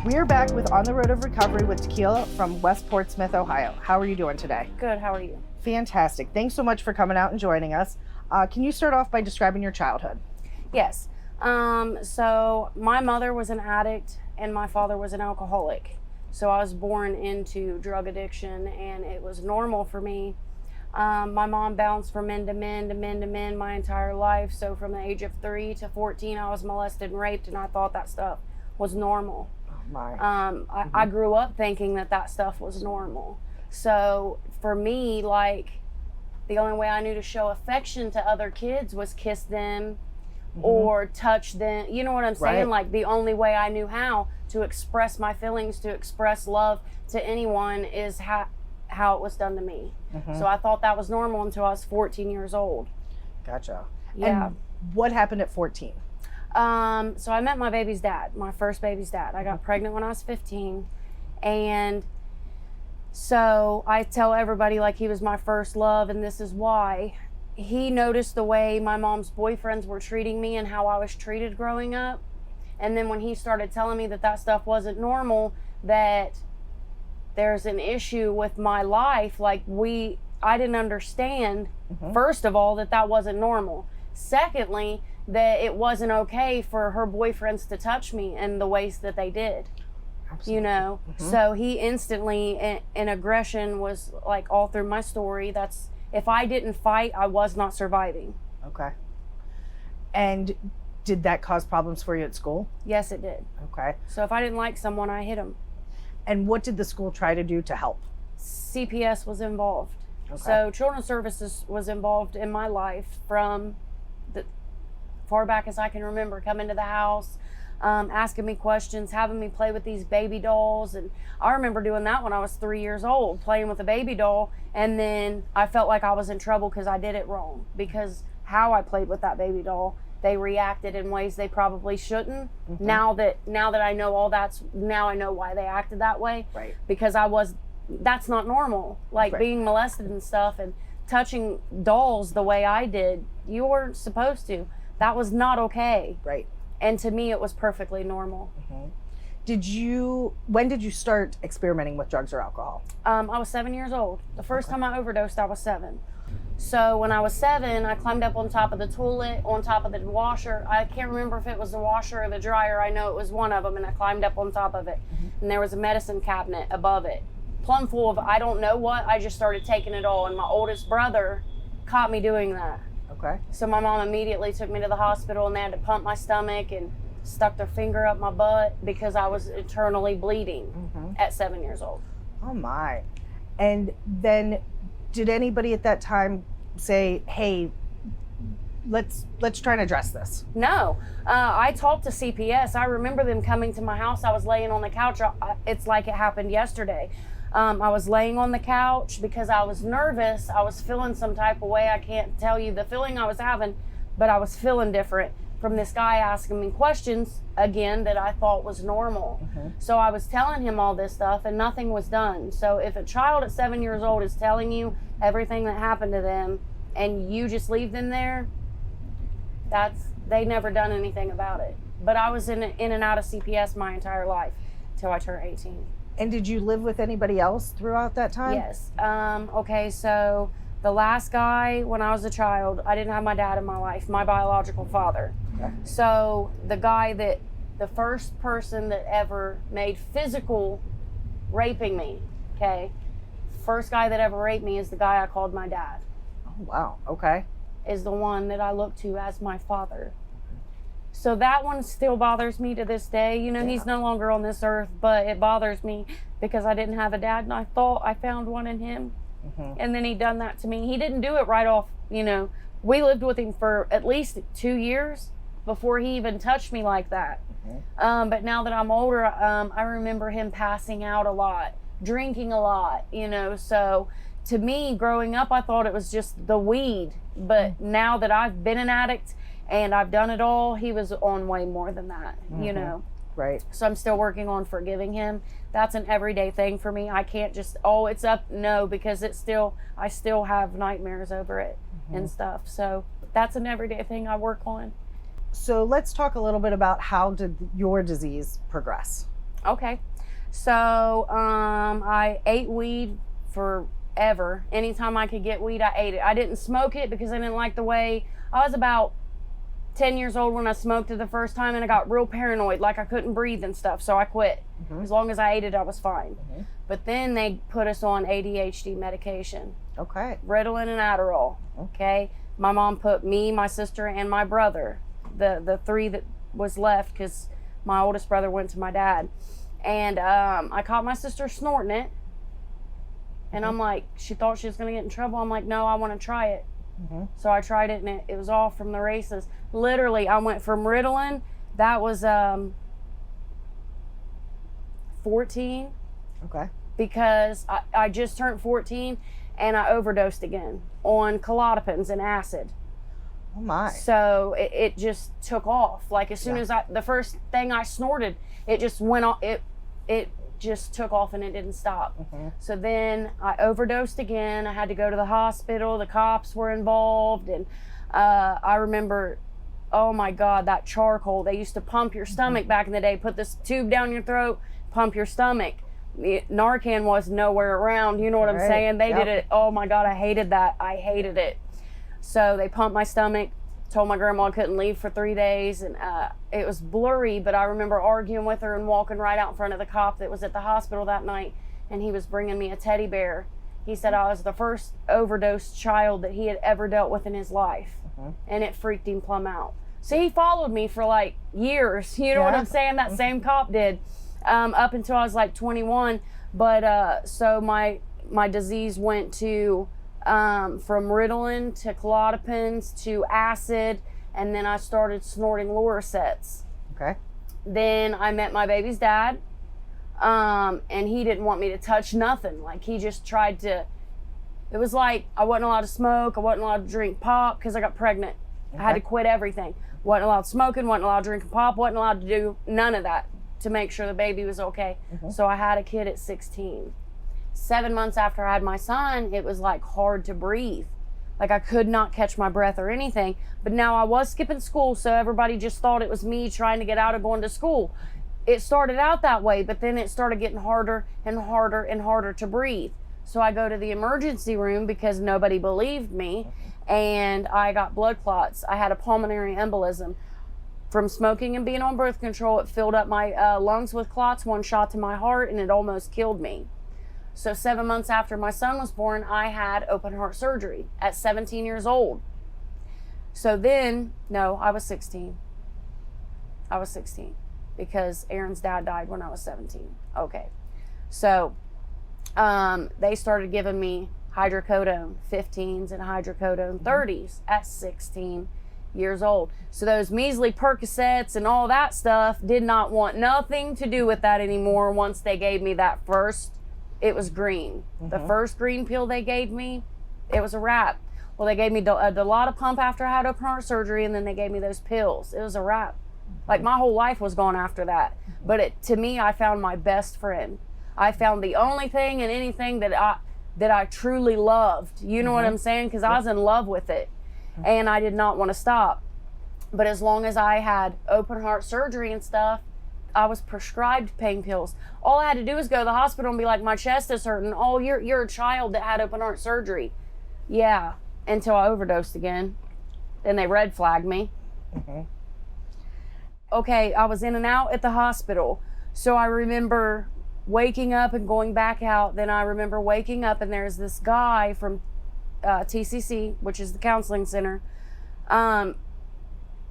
We are back with On the Road of Recovery with Tequila from West Portsmouth, Ohio. How are you doing today? Good, how are you? Fantastic. Thanks so much for coming out and joining us. Can you start off by describing your childhood? Yes. So my mother was an addict and my father was an alcoholic. So I was born into drug addiction and it was normal for me. My mom bounced from men to men to men to men my entire life. So from the age of 3 to 14, I was molested and raped, and I thought that stuff was normal. Oh my. I grew up thinking that stuff was normal. So for me, like, the only way I knew to show affection to other kids was kiss them or touch them. You know what I'm saying? Right. Like, the only way I knew how to express my feelings, to express love to anyone is how it was done to me. So I thought that was normal until I was 14 years old. Gotcha. Yeah. And what happened at 14? So I met my baby's dad, my first baby's dad. I got pregnant when I was 15. And so I tell everybody like he was my first love, and this is why. He noticed the way my mom's boyfriends were treating me and how I was treated growing up. And then when he started telling me that stuff wasn't normal, that there's an issue with my life, like I didn't understand, first of all, that wasn't normal. Secondly, that it wasn't okay for her boyfriends to touch me in the ways that they did. Absolutely. You know? So he instantly, in aggression was like all through my story. If I didn't fight, I was not surviving. Okay. And did that cause problems for you at school? Yes, it did. Okay. So if I didn't like someone, I hit them. And what did the school try to do to help? CPS was involved. Okay. So Children's Services was involved in my life from the far back as I can remember, coming to the house, asking me questions, having me play with these baby dolls. And I remember doing that when I was 3 years old, playing with a baby doll. And then I felt like I was in trouble because I did it wrong, because how I played with that baby doll, they reacted in ways they probably shouldn't. Now that I know now I know why they acted that way. Right. Because that's not normal. Like being molested and stuff and touching dolls the way I did, you weren't supposed to. That was not okay. Right. And to me, it was perfectly normal. When did you start experimenting with drugs or alcohol? I was 7 years old. The first time I overdosed, I was 7. So when I was 7, I climbed up on top of the toilet, on top of the washer. I can't remember if it was the washer or the dryer. I know it was one of them, and I climbed up on top of it. And there was a medicine cabinet above it, plumb full of I don't know what. I just started taking it all, and my oldest brother caught me doing that. Okay. So my mom immediately took me to the hospital, and they had to pump my stomach and stuck their finger up my butt because I was internally bleeding at 7 years old. Oh my. And then did anybody at that time say, hey, let's try and address this? No. I talked to CPS. I remember them coming to my house. I was laying on the couch. It's like it happened yesterday. I was laying on the couch because I was nervous. I was feeling some type of way. I can't tell you the feeling I was having, but I was feeling different from this guy asking me questions again that I thought was normal. So I was telling him all this stuff and nothing was done. So if a child at 7 years old is telling you everything that happened to them and you just leave them there, they never done anything about it. But I was in and out of CPS my entire life till I turned 18. And did you live with anybody else throughout that time? Yes. Okay, so the last guy, when I was a child, I didn't have my dad in my life, my biological father. Okay. So the first person that ever made physical raping me, okay, first guy that ever raped me is the guy I called my dad. Oh, wow. Okay. Is the one that I look to as my father. So that one still bothers me to this day. You know, he's no longer on this earth, but it bothers me because I didn't have a dad and I thought I found one in him. And then he done that to me. He didn't do it right off, you know. We lived with him for at least 2 years before he even touched me like that. But now that I'm older, I remember him passing out a lot, drinking a lot, you know. So to me, growing up, I thought it was just the weed. But now that I've been an addict and I've done it all, he was on way more than that, you know. Right. So I'm still working on forgiving him. That's an everyday thing for me. I can't just, it's up, no, because I still have nightmares over it and stuff. So that's an everyday thing I work on. So let's talk a little bit about how did your disease progress? Okay. So I ate weed forever. Anytime I could get weed, I ate it. I didn't smoke it because I didn't like the way. I was about 10 years old when I smoked it the first time, and I got real paranoid, like I couldn't breathe and stuff, so I quit. As long as I ate it, I was fine. But then they put us on ADHD medication. Okay. Ritalin and Adderall. Okay. My mom put me, my sister, and my brother, the three that was left, because my oldest brother went to my dad. And I caught my sister snorting it. And I'm like, she thought she was going to get in trouble. I'm like, no, I want to try it. So I tried it, and it was all from the races. Literally, I went from Ritalin, that was 14. Okay. Because I just turned 14, and I overdosed again on Klonopins and acid. Oh my. So it just took off. Like as soon as the first thing I snorted, it just went off. It just took off, and it didn't stop. So then I overdosed again. I had to go to the hospital. The cops were involved, and I remember, oh my God, that charcoal. They used to pump your stomach back in the day. Put this tube down your throat, pump your stomach. Narcan was nowhere around. You know what I'm saying? They did it. Oh my God, I hated that. I hated it. So they pumped my stomach, told my grandma I couldn't leave for 3 days, and it was blurry, but I remember arguing with her and walking right out in front of the cop that was at the hospital that night, and he was bringing me a teddy bear. He said I was the first overdosed child that he had ever dealt with in his life, and it freaked him plumb out. So he followed me for like years, you know what I'm saying? That same cop did, up until I was like 21. But so my disease went to from Ritalin to Klonopins to acid, and then I started snorting Loracets. Okay. Then I met my baby's dad, and he didn't want me to touch nothing. Like he just tried to. It was like I wasn't allowed to smoke. I wasn't allowed to drink pop because I got pregnant. I had to quit everything. Wasn't allowed smoking. Wasn't allowed drinking pop. Wasn't allowed to do none of that to make sure the baby was okay. So I had a kid at 16. 7 months after I had my son, it was like hard to breathe. Like I could not catch my breath or anything. But now I was skipping school, so everybody just thought it was me trying to get out of going to school. It started out that way, but then it started getting harder and harder and harder to breathe. So I go to the emergency room because nobody believed me, and I got blood clots. I had a pulmonary embolism. From smoking and being on birth control, it filled up my lungs with clots, one shot to my heart, and it almost killed me. So 7 months after my son was born, I had open heart surgery at 17 years old. So then, no, I was 16. I was 16 because Aaron's dad died when I was 17. Okay. So they started giving me hydrocodone 15s and hydrocodone 30s at 16 years old. So those measly Percocets and all that stuff did not want nothing to do with that anymore once they gave me that first. It was green. The first green pill they gave me, it was a wrap. Well, they gave me a Dilaudid pump after I had open heart surgery, and then they gave me those pills. It was a wrap. Like my whole life was gone after that. But to me, I found my best friend. I found the only thing and anything that I truly loved. You know what I'm saying? Because I was in love with it, and I did not want to stop. But as long as I had open heart surgery and stuff, I was prescribed pain pills. All I had to do was go to the hospital and be like, my chest is hurting. Oh, you're a child that had open heart surgery. Yeah, until I overdosed again. Then they red flagged me. Okay, I was in and out at the hospital. So I remember waking up and going back out. Then I remember waking up, and there's this guy from TCC, which is the counseling center.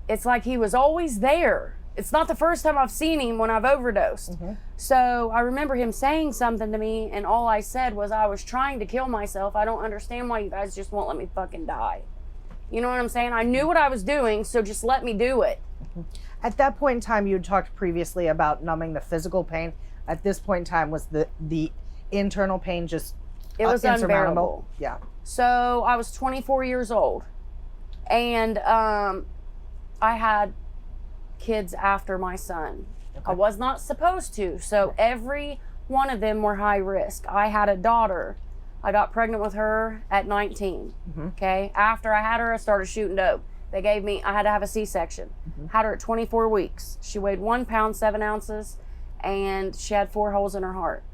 It's like he was always there. It's not the first time I've seen him when I've overdosed. So I remember him saying something to me, and all I said was, I was trying to kill myself. I don't understand why you guys just won't let me fucking die. You know what I'm saying? I knew what I was doing, so just let me do it. At that point in time, you had talked previously about numbing the physical pain. At this point in time, was the internal pain just it was unbearable? Yeah. So I was 24 years old, and I had kids after my son. I was not supposed to. So every one of them were high risk. I had a daughter. I got pregnant with her at 19. Okay. After I had her, I started shooting dope. They gave me, I had to have a C-section. Had her at 24 weeks. She weighed 1 pound, 7 ounces. and she had 4 holes in her heart.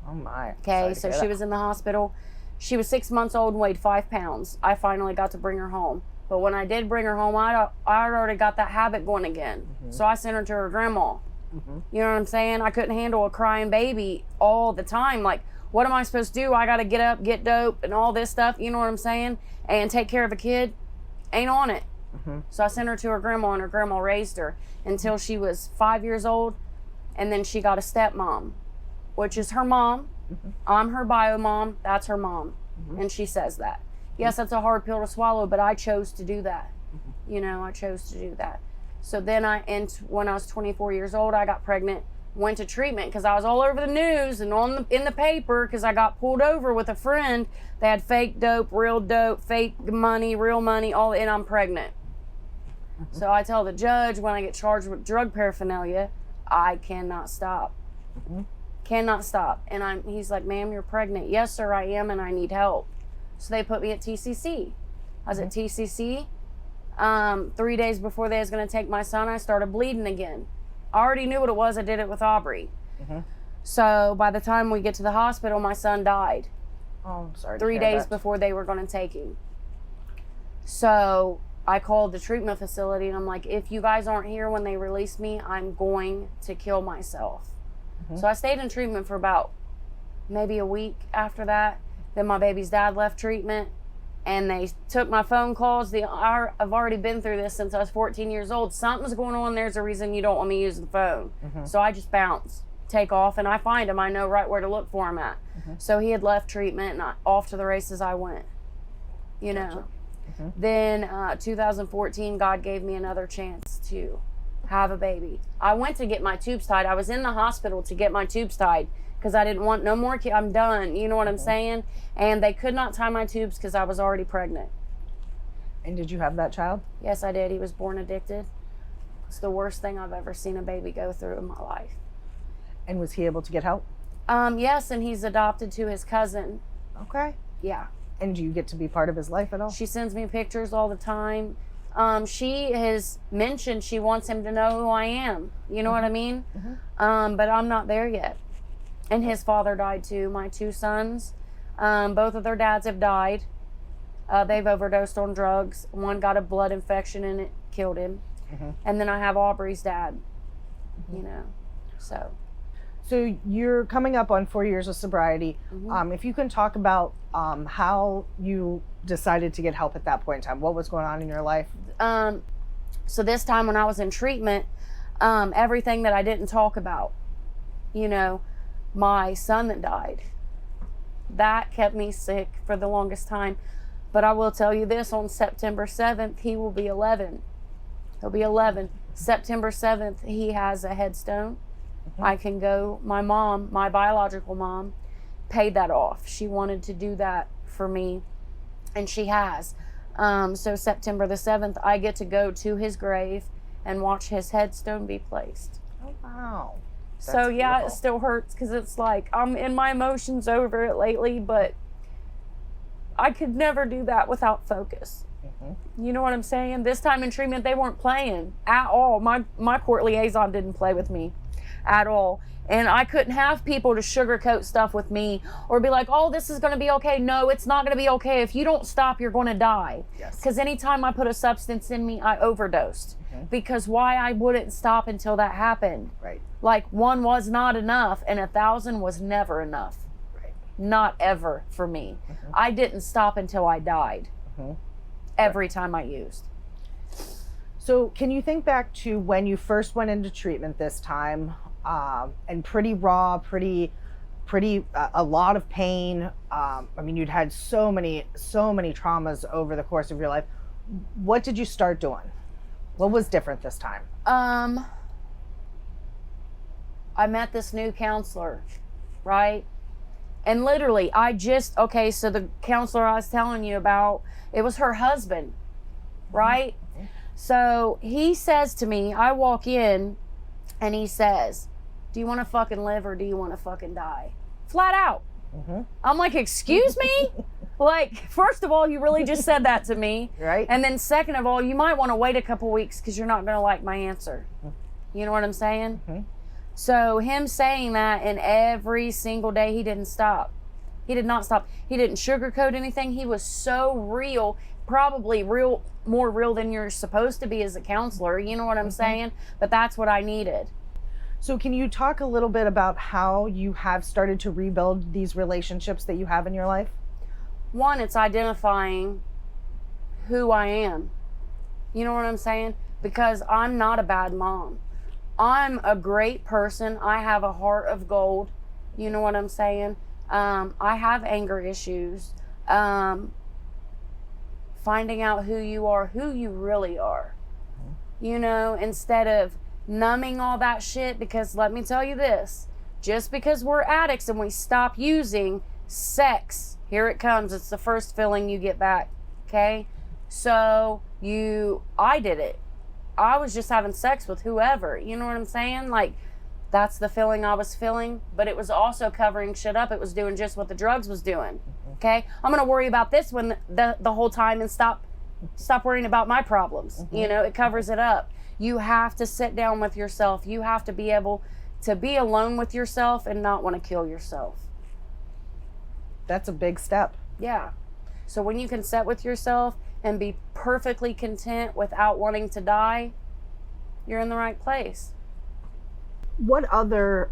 Oh my. Okay, so she was in the hospital. She was 6 months old and weighed 5 pounds. I finally got to bring her home. But when I did bring her home, I already got that habit going again. So I sent her to her grandma. You know what I'm saying? I couldn't handle a crying baby all the time. Like, what am I supposed to do? I got to get up, get dope, and all this stuff. You know what I'm saying? And take care of a kid. Ain't on it. So I sent her to her grandma, and her grandma raised her until she was 5 years old. And then she got a stepmom, which is her mom. I'm her bio mom. That's her mom. And she says that. Yes, that's a hard pill to swallow, but I chose to do that. You know, I chose to do that. So then when I was 24 years old, I got pregnant, went to treatment because I was all over the news and in the paper because I got pulled over with a friend. They had fake dope, fake money, real money, and I'm pregnant. So I tell the judge when I get charged with drug paraphernalia, I cannot stop. Cannot stop. And he's like, ma'am, you're pregnant. Yes, sir, I am, and I need help. So they put me at TCC. I was at TCC. 3 days before they was going to take my son, I started bleeding again. I already knew what it was. I did it with Aubrey. So by the time we get to the hospital, my son died. Oh, I'm sorry. 3 days before they were going to take him. So I called the treatment facility and I'm like, if you guys aren't here when they release me, I'm going to kill myself. So I stayed in treatment for about maybe a week after that. Then my baby's dad left treatment and they took my phone calls. I've already been through this since I was 14 years old. Something's going on. There's a reason you don't want me to use the phone. So I just bounce, take off, and I find him. I know right where to look for him at. So he had left treatment and off to the races I went, you know. Then 2014, God gave me another chance to have a baby. I went to get my tubes tied. I was in the hospital to get my tubes tied because I didn't want no more kids. I'm done. You know what I'm saying? And they could not tie my tubes because I was already pregnant. And did you have that child? Yes, I did. He was born addicted. It's the worst thing I've ever seen a baby go through in my life. And was he able to get help? Yes, and he's adopted to his cousin. Okay. Yeah. And do you get to be part of his life at all? She sends me pictures all the time. She has mentioned she wants him to know who I am. You know what I mean? But I'm not there yet. And his father died too. My 2 sons, both of their dads have died. They've overdosed on drugs. One got a blood infection and it killed him. And then I have Aubrey's dad, you know, so. So you're coming up on 4 years of sobriety. If you can talk about how you decided to get help at that point in time, what was going on in your life? So this time when I was in treatment, everything that I didn't talk about, you know, my son that died, that kept me sick for the longest time. But I will tell you this, on September 7th, he will be 11. He'll be 11. September 7th, he has a headstone. I can go, my mom, my biological mom, paid that off. She wanted to do that for me, and she has. So September the 7th, I get to go to his grave and watch his headstone be placed. Oh, wow. So yeah, beautiful. it still hurts because it's like I'm in my emotions over it lately, but I could never do that without focus. You know what I'm saying? This time in treatment, they weren't playing at all. My court liaison didn't play with me at all. And I couldn't have people to sugarcoat stuff with me or be like, oh, this is going to be okay. No, it's not going to be okay. If you don't stop, you're going to die. Because anytime I put a substance in me, I overdosed. Because why I wouldn't stop until that happened. Like 1 was not enough and 1,000 was never enough. Not ever for me. I didn't stop until I died. Every time I used. So can you think back to when you first went into treatment this time, and pretty raw, a lot of pain. I mean, you'd had so many traumas over the course of your life. What did you start doing? What was different this time? I met this new counselor, right? And literally, so the counselor I was telling you about, it was her husband, right? So he says to me, I walk in and he says, do you want to fucking live or do you want to fucking die? Flat out. I'm like, excuse me? Like, first of all, you really just said that to me. Right. And then second of all, you might want to wait a couple weeks because you're not going to like my answer. You know what I'm saying? So him saying that, and every single day he didn't stop. He did not stop. He didn't sugarcoat anything. He was so real, probably more real than you're supposed to be as a counselor. You know what I'm saying? But that's what I needed. So can you talk a little bit about how you have started to rebuild these relationships that you have in your life? One, it's identifying who I am. You know what I'm saying? Because I'm not a bad mom. I'm a great person. I have a heart of gold. You know what I'm saying? I have anger issues. Finding out who you are, who you really are. You know, instead of numbing all that shit, because let me tell you this, just because we're addicts and we stop using, sex, here it comes. It's the first feeling you get back, okay? So I did it. I was just having sex with whoever, you know what I'm saying? Like, that's the feeling I was feeling, but it was also covering shit up. It was doing just what the drugs was doing, okay? I'm gonna worry about this one the whole time and stop worrying about my problems. You know, it covers it up. You have to sit down with yourself. You have to be able to be alone with yourself and not want to kill yourself. That's a big step. Yeah. So when you can sit with yourself and be perfectly content without wanting to die, you're in the right place. What other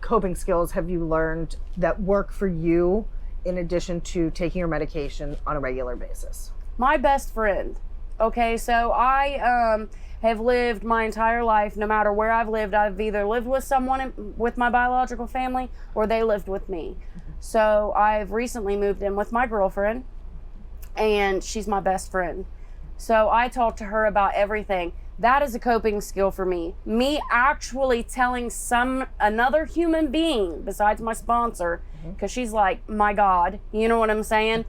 coping skills have you learned that work for you in addition to taking your medication on a regular basis? My best friend. Okay, so I have lived my entire life, no matter where I've lived, I've either lived with someone with my biological family or they lived with me. So I've recently moved in with my girlfriend, and she's my best friend. So I talk to her about everything. That is a coping skill for me. Me actually telling another human being besides my sponsor, because she's like my God, you know what I'm saying?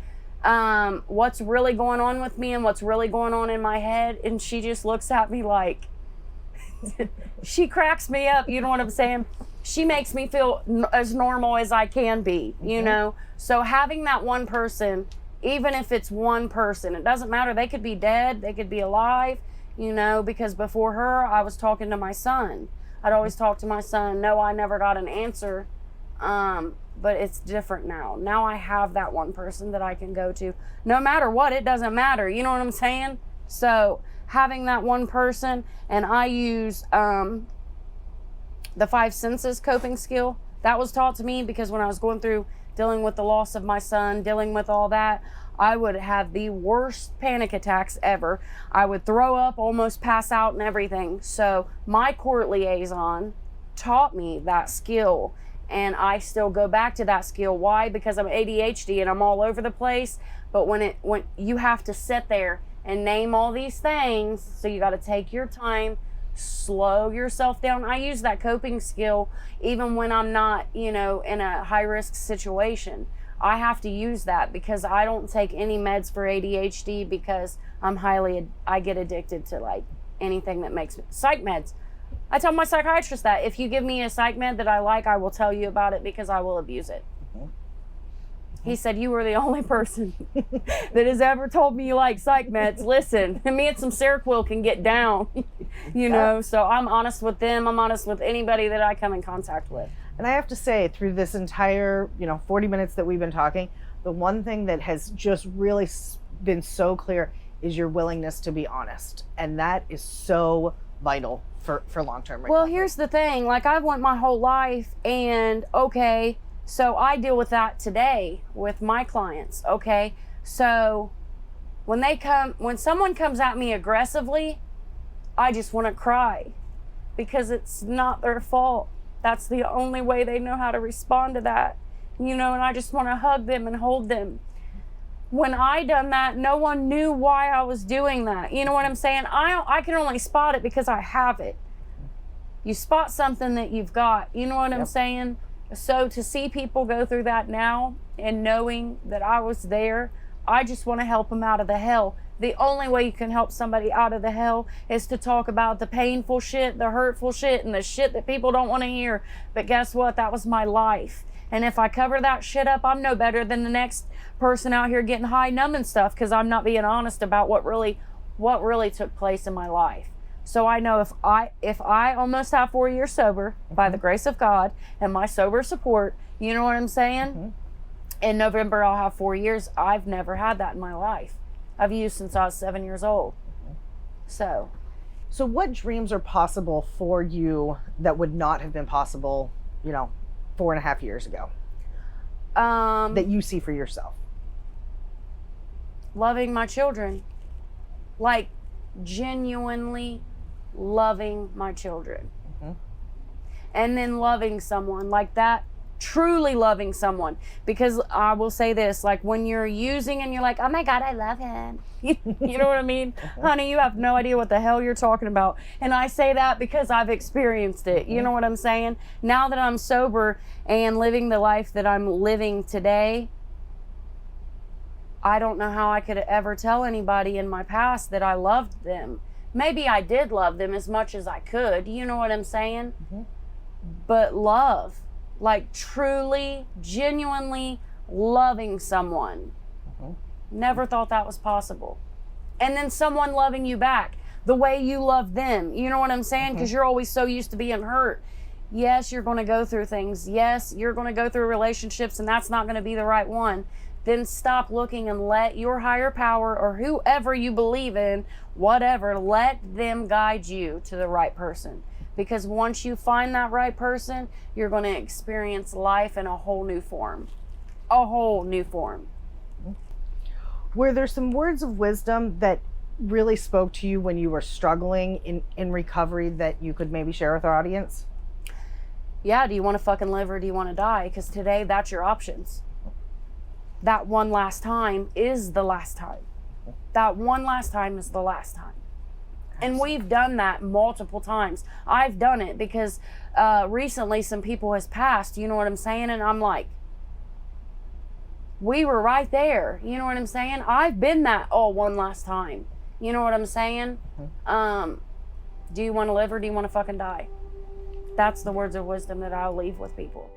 What's really going on with me and what's really going on in my head. And she just looks at me like, she cracks me up, you know what I'm saying? She makes me feel as normal as I can be, you know? So having that one person, even if it's one person, it doesn't matter. They could be dead, they could be alive, you know, because before her, I was talking to my son. I'd always talk to my son. No, I never got an answer. But it's different now. Now I have that one person that I can go to. No matter what, it doesn't matter. You know what I'm saying? So having that one person, and I use the 5 senses coping skill. That was taught to me because when I was going through dealing with the loss of my son, dealing with all that, I would have the worst panic attacks ever. I would throw up, almost pass out and everything. So my court liaison taught me that skill. And I still go back to that skill. Why? Because I'm ADHD and I'm all over the place. But when you have to sit there and name all these things, so you got to take your time, slow yourself down. I use that coping skill even when I'm not, you know, in a high risk situation. I have to use that because I don't take any meds for ADHD because I get addicted to like anything that makes me, psych meds. I tell my psychiatrist that if you give me a psych med that I like, I will tell you about it because I will abuse it. He said, you were the only person that has ever told me you like psych meds. Listen, me and some Seroquel can get down, you know? So I'm honest with them. I'm honest with anybody that I come in contact with. And I have to say, through this entire, 40 minutes that we've been talking, the one thing that has just really been so clear is your willingness to be honest. And that is so vital for long-term recovery. Well, here's the thing. Like, I've went my whole life, and okay, so I deal with that today with my clients, okay? So when someone comes at me aggressively, I just want to cry because it's not their fault. That's the only way they know how to respond to that, you know, and I just want to hug them and hold them. When I done that, no one knew why I was doing that. You know what I'm saying? I can only spot it because I have it. You spot something that you've got. You know what I'm saying? So to see people go through that now and knowing that I was there, I just want to help them out of the hell. The only way you can help somebody out of the hell is to talk about the painful shit, the hurtful shit, and the shit that people don't want to hear. But guess what? That was my life. And if I cover that shit up, I'm no better than the next person out here getting high numbing stuff because I'm not being honest about what really took place in my life. So I know if I almost have 4 years sober by the grace of God and my sober support, you know what I'm saying? In November I'll have 4 years. I've never had that in my life. I've used since I was 7 years old. So what dreams are possible for you that would not have been possible, 4.5 years ago, that you see for yourself? Loving my children, like genuinely loving my children. And then loving someone like that, truly loving someone. Because I will say this, like when you're using and you're like, oh my God, I love him. You know what I mean? Honey, you have no idea what the hell you're talking about. And I say that because I've experienced it. You know what I'm saying? Now that I'm sober and living the life that I'm living today, I don't know how I could ever tell anybody in my past that I loved them. Maybe I did love them as much as I could. You know what I'm saying? But love, like truly, genuinely loving someone. Never thought that was possible. And then someone loving you back the way you love them. You know what I'm saying? Because you're always so used to being hurt. Yes, you're going to go through things. Yes, you're going to go through relationships and that's not going to be the right one. Then stop looking and let your higher power or whoever you believe in, whatever, let them guide you to the right person. Because once you find that right person, you're going to experience life in a whole new form. A whole new form. Were there some words of wisdom that really spoke to you when you were struggling in recovery that you could maybe share with our audience? Yeah, do you want to fucking live or do you want to die? Because today, that's your options. That one last time is the last time. That one last time is the last time. And we've done that multiple times. I've done it because recently some people has passed, you know what I'm saying? And I'm like, we were right there. You know what I'm saying? I've been that one last time. You know what I'm saying? Do you want to live or do you want to fucking die? That's the words of wisdom that I'll leave with people.